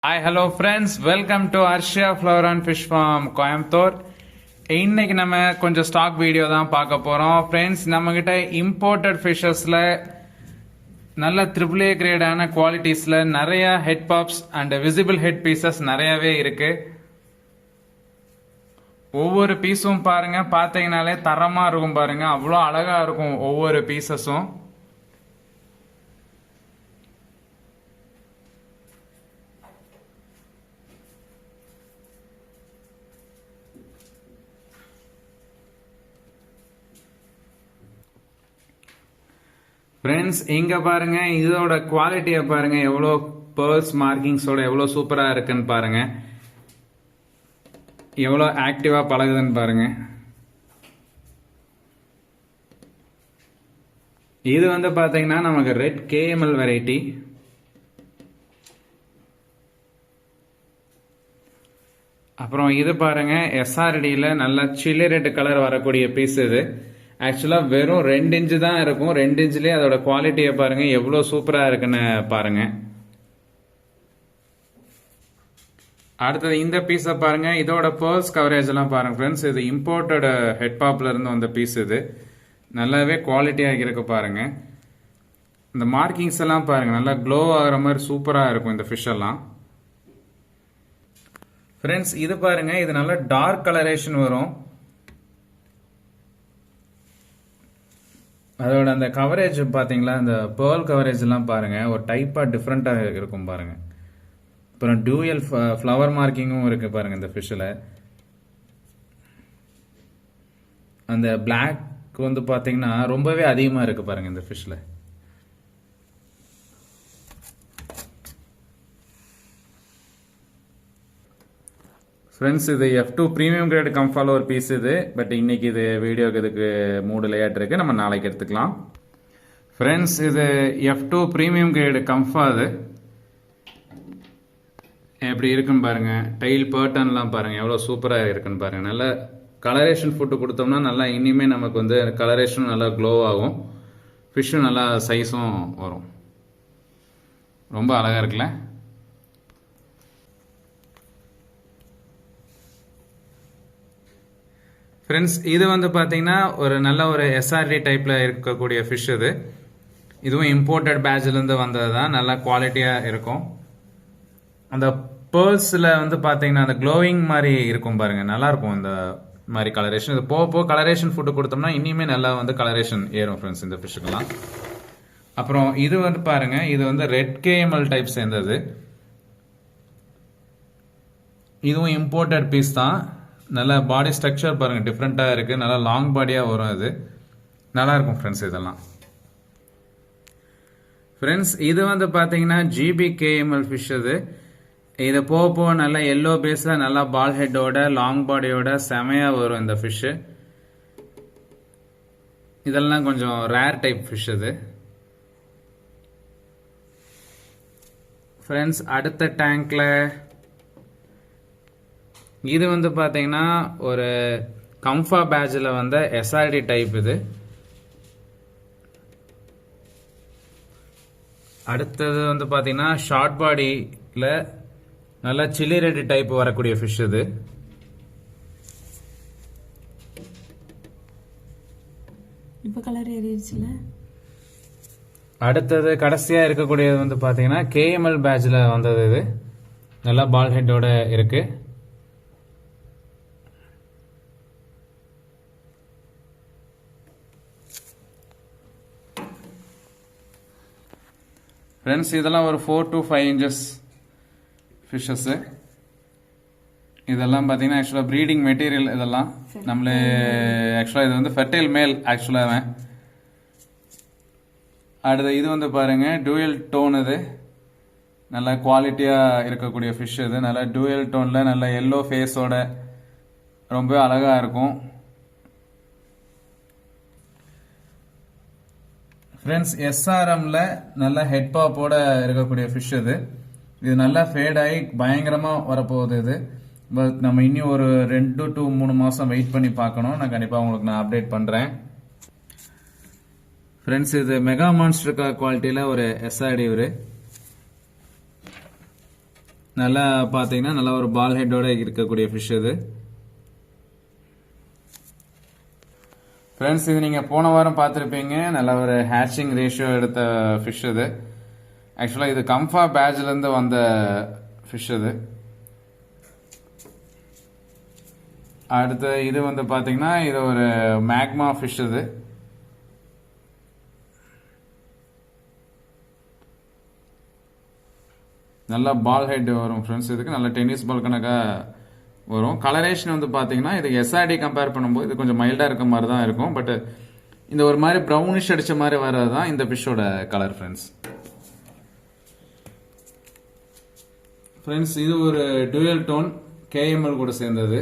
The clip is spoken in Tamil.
Hi, hello friends. Welcome to Arshia Flower and Fish Farm, Coimbatore. இன்னைக்கு நம்ம கொஞ்சம் ஸ்டாக் வீடியோ தான் பார்க்க போறோம். ஃப்ரெண்ட்ஸ், நம்ம கிட்ட இம்போர்ட்டட் ஃபிஷஸ்ல நல்ல AAA கிரேடான குவாலிட்டிஸ்ல நிறைய head pops and visible head pieces நிறையவே இருக்கு. ஒவ்வொரு பீஸும் பாருங்க, பார்த்தீங்கனாலே தரமா இருக்கும் பாருங்க. அவ்வளோ அழகா இருக்கும் ஒவ்வொரு பீசஸும். ஃப்ரெண்ட்ஸ், இங்க பாருங்க, இதோட குவாலிட்டியை பாருங்க, எவ்வளோ பேர்ல்ஸ் மார்க்கிங்ஸோட எவ்வளோ சூப்பரா இருக்குன்னு பாருங்க. எவ்வளோ ஆக்டிவா பழகுதுன்னு பாருங்க. இது வந்து பாத்தீங்கன்னா நமக்கு ரெட் KML வெரைட்டி. அப்புறம் இது பாருங்க, SRDல நல்ல சில்லி ரெட் கலர் வரக்கூடிய பீஸ். இது ஆக்சுவலா வெறும் 2 இன்ச்சு தான் இருக்கும். 2 இன்ச்லயே அதோட குவாலிட்டியை பாருங்க, எவ்வளவு சூப்பரா இருக்குன்னு பாருங்க. அடுத்தது இந்த பீஸை பாருங்க, இதோட பேர்ல்ஸ் கவரேஜ் எல்லாம் பாருங்க ஃப்ரெண்ட்ஸ். இது இம்போர்ட்டட் ஹெட் பாப்ல இருந்து வந்த பீஸ். இது நல்லாவே குவாலிட்டியாக இருக்கு பாருங்க. இந்த மார்க்கிங்ஸ் எல்லாம் பாருங்க, நல்லா க்ளோ ஆகிற மாதிரி சூப்பரா இருக்கும் இந்த ஃபிஷ் எல்லாம். ஃப்ரெண்ட்ஸ், இது பாருங்க, இது நல்ல டார்க் கலரேஷன் வரும். அதோட அந்த கவரேஜ் பாத்தீங்களா, அந்த பேர்ல் கவரேஜ் எல்லாம் பாருங்க, ஒரு டைப்பா டிஃப்ரெண்டா இருக்கும் பாருங்க. அப்புறம் டூயல் ஃப்ளவர் மார்க்கிங்கும் இருக்கு பாருங்க இந்த ஃபிஷ்ல. அந்த பிளாக் வந்து பாத்தீங்கன்னா ரொம்பவே அதிகமா இருக்கு பாருங்க இந்த ஃபிஷ்ல. ஃப்ரெண்ட்ஸ், இது F2 பிரீமியம் கிரேட் கம்ஃபால ஒரு பீஸ் இது. பட் இன்னைக்கு இது வீடியோக்கு இதுக்கு மூடு லேட் இருக்கு, நம்ம நாளைக்கு எடுத்துக்கலாம். ஃப்ரெண்ட்ஸ், இது F2 பிரீமியம் கிரேட் கம்ஃபா. அது எப்படி இருக்குன்னு பாருங்க. டைல் பேட்டர்ன்லாம் பாருங்க, எவ்வளோ சூப்பராக இருக்குன்னு பாருங்க. நல்ல கலரேஷன் ஃபுட்டு கொடுத்தோம்னா நல்லா இனிமே நமக்கு வந்து கலரேஷனும் நல்லா க்ளோ ஆகும், ஃபிஷ்ஷும் நல்லா சைஸும் வரும். ரொம்ப அழகா இருக்குல்ல. ஃப்ரெண்ட்ஸ், இது வந்து பார்த்தீங்கன்னா ஒரு நல்ல ஒரு SRD டைப்ல இருக்கக்கூடிய ஃபிஷ். இது இதுவும் இம்போர்ட்டட் பேட்ச்லேருந்து வந்தது தான். நல்லா குவாலிட்டியாக இருக்கும். அந்த பேர்ல்ஸில் வந்து பார்த்தீங்கன்னா அந்த க்ளோவிங் மாதிரி இருக்கும் பாருங்க, நல்லா இருக்கும் இந்த மாதிரி கலரேஷன். இது போக போக கலரேஷன் ஃபுட்டு கொடுத்தோம்னா இனிமே நல்லா வந்து கலரேஷன் ஏறும் ஃப்ரெண்ட்ஸ் இந்த ஃபிஷ்ஷுக்கெல்லாம். அப்புறம் இது வந்து பாருங்க, இது வந்து ரெட் KML டைப் சேர்ந்தது. இதுவும் இம்போர்ட்டட் பீஸ் தான். நல்ல பாடி ஸ்ட்ரக்சர் பாருங்க, டிஃப்ரெண்டா இருக்கு. நல்லா லாங் பாடியா வரும். இது நல்லா இருக்கும் ஃப்ரெண்ட்ஸ் இதெல்லாம். ஃப்ரெண்ட்ஸ், இது வந்து பாத்தீங்கன்னா GB KML ஃபிஷ். இது போக போக நல்லா எல்லோ பேஸ்ல நல்லா பால் ஹெட்டோட லாங் பாடியோட செமையா வரும் இந்த ஃபிஷ். இதெல்லாம் கொஞ்சம் ரேர் டைப் ஃபிஷ். இது ஃப்ரெண்ட்ஸ், அடுத்த டேங்க்ல இது வந்து பாத்தீங்கன்னா ஒரு கம்ஃபா பேட்ச்ல வந்த SRD டைப். இது அடுத்தது வந்து பாத்தீங்கன்னா ஷார்ட் பாடியில நல்ல சில்லி ரெட் டைப் வரக்கூடிய ஃபிஷ். இது இப்ப கலர் ஏறிடுச்சுல. அடுத்தது கடைசியா இருக்கக்கூடியது வந்து பாத்தீங்கன்னா KML பேட்ச்ல வந்தது. இது நல்லா பால் ஹெட்டோட இருக்கு. ஃப்ரெண்ட்ஸ், இதெல்லாம் ஒரு 4 to 5 inches ஃபிஷஸ். இதெல்லாம் பார்த்தீங்கன்னா ஆக்சுவலாக ப்ரீடிங் மெட்டீரியல். இதெல்லாம் நம்மளே ஆக்சுவலாக இது வந்து ஃபெர்டைல் மேல் ஆக்சுவலாக. அடுத்து இது வந்து பாருங்க டூயல் டோன். இது நல்ல குவாலிட்டியாக இருக்கக்கூடிய ஃபிஷ். இது நல்ல டூயல் டோனில் நல்ல எல்லோ ஃபேஸோட ரொம்ப அழகாக இருக்கும். ஃப்ரெண்ட்ஸ், SRMல நல்ல ஹெட் பாப்போட இருக்கக்கூடிய ஃபிஷ். இது நல்லா ஃபேட் ஆகி பயங்கரமா வரப்போகுது. இது பட் நம்ம இன்னும் ஒரு 2 to 3 மாசம் வெயிட் பண்ணி பார்க்கணும். நான் கண்டிப்பா உங்களுக்கு நான் அப்டேட் பண்றேன். ஃப்ரெண்ட்ஸ், இது மெகா மான்ஸ்டர் குவாலிட்டியில ஒரு SRD. நல்லா பார்த்தீங்கன்னா நல்லா ஒரு பால் ஹெட்டோட இருக்கக்கூடிய ஃபிஷ் இது. ஃப்ரெண்ட்ஸ், இது நீங்கள் போன வாரம் பார்த்துருப்பீங்க. நல்ல ஒரு ஹேட்சிங் ரேஷியோ எடுத்த ஃபிஷ் இது. ஆக்சுவலாக இது கம்ஃபா பேட்ச்லேருந்து வந்த ஃபிஷ் இது. அடுத்து இது வந்து பார்த்தீங்கன்னா இது ஒரு மேக்மா ஃபிஷ் இது. நல்லா பால் ஹெட் வரும் ஃப்ரெண்ட்ஸ். இதுக்கு நல்ல டென்னிஸ் பால் கணக்காக வரும். கலரேஷன் வந்து பார்த்தீங்கன்னா இது எஸ்ஆர்டி கம்பேர் பண்ணும்போது இது கொஞ்சம் மைல்டாக இருக்க மாதிரி தான் இருக்கும். பட் இந்த ஒரு மாதிரி ப்ரௌனிஷ் அடித்த மாதிரி வர்றது தான் இந்த ஃபிஷ்ஷோட கலர் ஃப்ரெண்ட்ஸ். ஃப்ரெண்ட்ஸ், இது ஒரு டூயல் டோன் கேஎம்எல் கூட சேர்ந்தது.